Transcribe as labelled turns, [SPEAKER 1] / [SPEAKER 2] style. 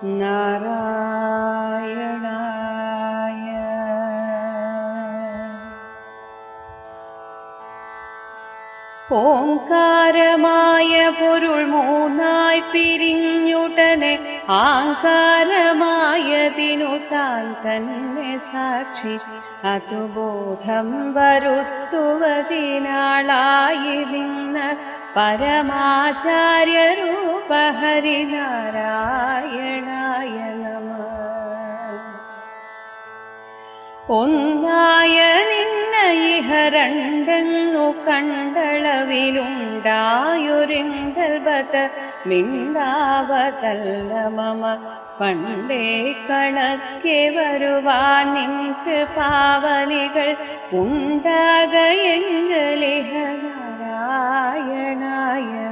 [SPEAKER 1] നാരായണായ. ഓംകാരമായ പൊരുൾ മൂന്നായി പിരിഞ്ഞുടനെ ആങ്കാരമായതിനു താൻ തന്നെ സാക്ഷി. അതുബോധം വരുത്തുവതിനാളായി നിന്ന പരമാചാര്യരൂപ ഹരിനാരായണായ നമഃ. ഒന്നായ നിന്ന ഇഹ രണ്ടെന്നു കണ്ടളവിലുണ്ടായൊരിങ്കൽബത മിണ്ടാവതല്ല മമ. പണ്ടേ കണക്കെ വരുവാൻ നിൻ കൃപാവലികൾ ഉണ്ടാകയെങ്കലിഹ നാരായണായ